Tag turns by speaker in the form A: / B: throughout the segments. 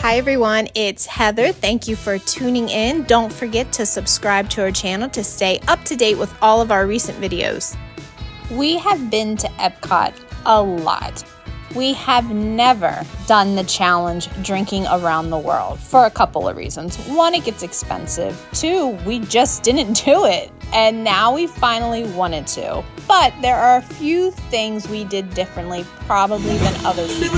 A: Hi everyone, it's Heather. Thank you for tuning in. Don't forget to subscribe to our channel to stay up to date with all of our recent videos. We have been to Epcot a lot. We have never done the challenge drinking around the world for a couple of reasons. One, it gets expensive. Two, we just didn't do it. And now we finally wanted to. But there are a few things we did differently probably than other people.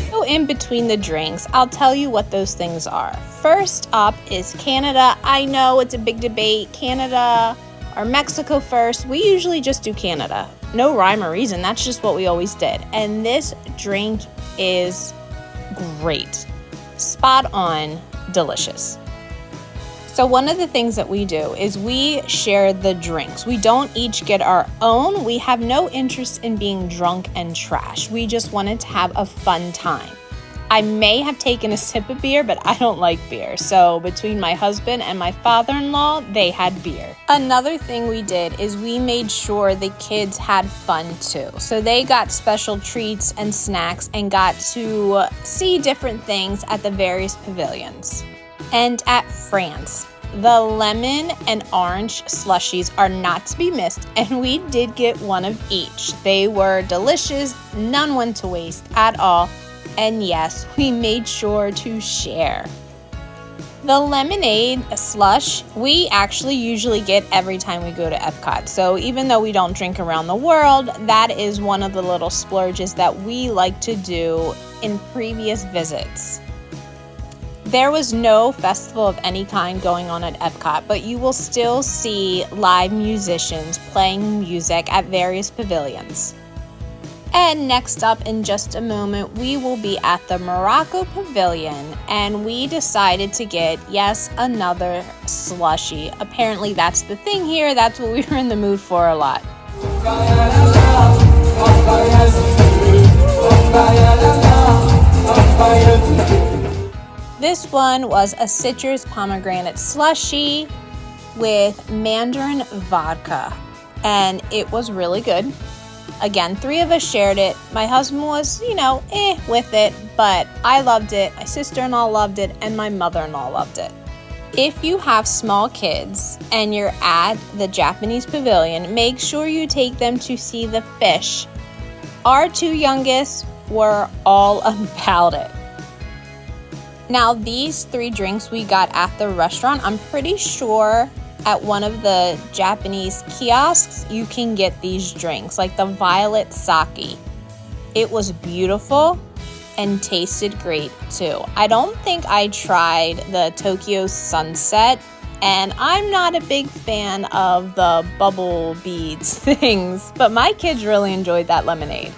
A: So in between the drinks, I'll tell you what those things are. First up is Canada. I know it's a big debate, Canada or Mexico first. We usually just do Canada. No rhyme or reason, that's just what we always did. And this drink is great. Spot on, delicious. So one of the things that we do is we share the drinks. We don't each get our own. We have no interest in being drunk and trash. We just wanted to have a fun time. I may have taken a sip of beer, but I don't like beer. So between my husband and my father-in-law, they had beer. Another thing we did is we made sure the kids had fun too. So they got special treats and snacks and got to see different things at the various pavilions. And at France, the lemon and orange slushies are not to be missed, and we did get one of each. They were delicious, none went to waste at all, and yes, we made sure to share. The lemonade slush, we actually usually get every time we go to Epcot. So even though we don't drink around the world, that is one of the little splurges that we like to do in previous visits. There was no festival of any kind going on at Epcot, but you will still see live musicians playing music at various pavilions. And next up, in just a moment, we will be at the Morocco Pavilion, and we decided to get, yes, another slushie. Apparently that's the thing here. That's what we were in the mood for a lot. This one was a citrus pomegranate slushie with mandarin vodka, and it was really good. Again, 3 of us shared it. My husband was, with it, but I loved it, my sister-in-law loved it, and my mother-in-law loved it. If you have small kids and you're at the Japanese pavilion, make sure you take them to see the fish. Our 2 youngest were all about it. Now, these 3 drinks we got at the restaurant, I'm pretty sure at one of the Japanese kiosks, you can get these drinks, like the violet sake. It was beautiful and tasted great too. I don't think I tried the Tokyo Sunset, and I'm not a big fan of the bubble beads things, but my kids really enjoyed that lemonade.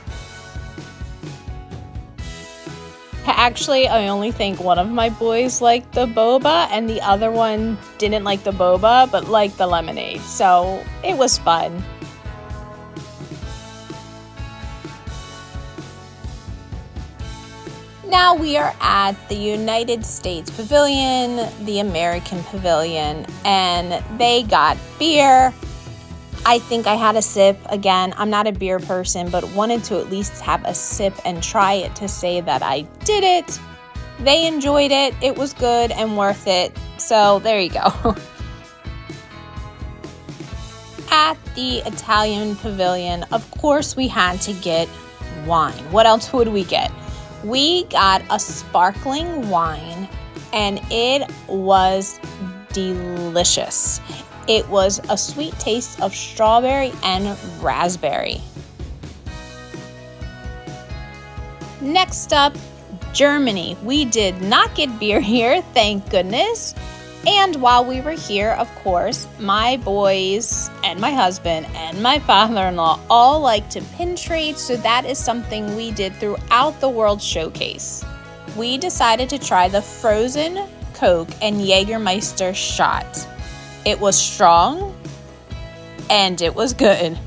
A: Actually, I only think one of my boys liked the boba and the other one didn't like the boba but liked the lemonade, so it was fun. Now we are at the United States Pavilion, the American Pavilion, and they got beer. I think I had a sip. Again, I'm not a beer person, but wanted to at least have a sip and try it to say that I did it. They enjoyed it. It was good and worth it. So there you go. At the Italian Pavilion, of course, we had to get wine. What else would we get? We got a sparkling wine, and it was delicious. It was a sweet taste of strawberry and raspberry. Next up, Germany. We did not get beer here, thank goodness. And while we were here, of course, my boys and my husband and my father-in-law all like to pin trade, so that is something we did throughout the World Showcase. We decided to try the frozen Coke and Jägermeister shot. It was strong, and it was good.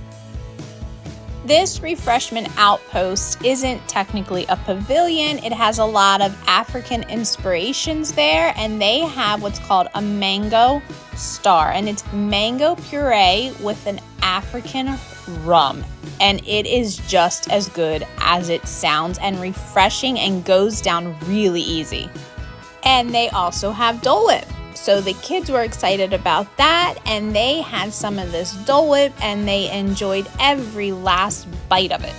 A: This refreshment outpost isn't technically a pavilion. It has a lot of African inspirations there, and they have what's called a mango star, and it's mango puree with an African rum, and it is just as good as it sounds and refreshing and goes down really easy. And they also have Dole Whip. So the kids were excited about that, and they had some of this Dole Whip and they enjoyed every last bite of it.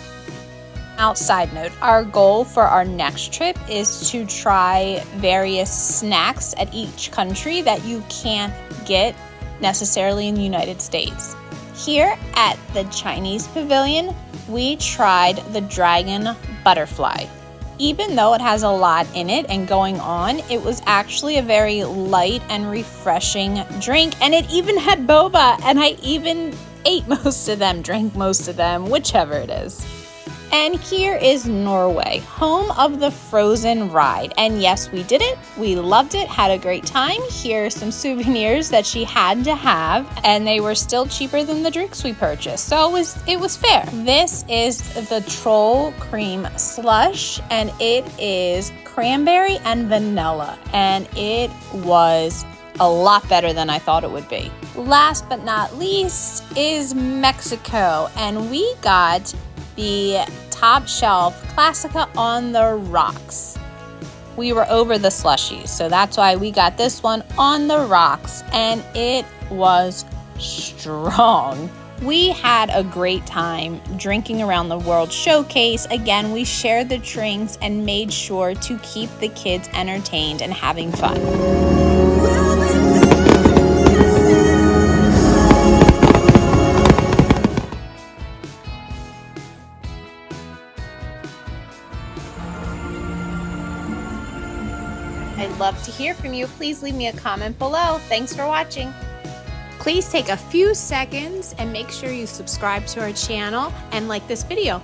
A: Side note, our goal for our next trip is to try various snacks at each country that you can't get necessarily in the United States. Here at the Chinese pavilion, we tried the dragon butterfly. Even though it has a lot in it and going on, it was actually a very light and refreshing drink, and it even had boba, and I even ate most of them, drank most of them, whichever it is. And here is Norway, home of the Frozen ride. And yes, we did it. We loved it, had a great time. Here are some souvenirs that she had to have, and they were still cheaper than the drinks we purchased. So it was fair. This is the Troll Cream Slush, and it is cranberry and vanilla, and it was a lot better than I thought it would be. Last but not least is Mexico, and we got the top shelf Classica on the rocks. We were over the slushies, so that's why we got this one on the rocks, and it was strong. We had a great time drinking Around the World Showcase. Again, we shared the drinks and made sure to keep the kids entertained and having fun. I'd love to hear from you. Please leave me a comment below. Thanks for watching. Please take a few seconds and make sure you subscribe to our channel and like this video.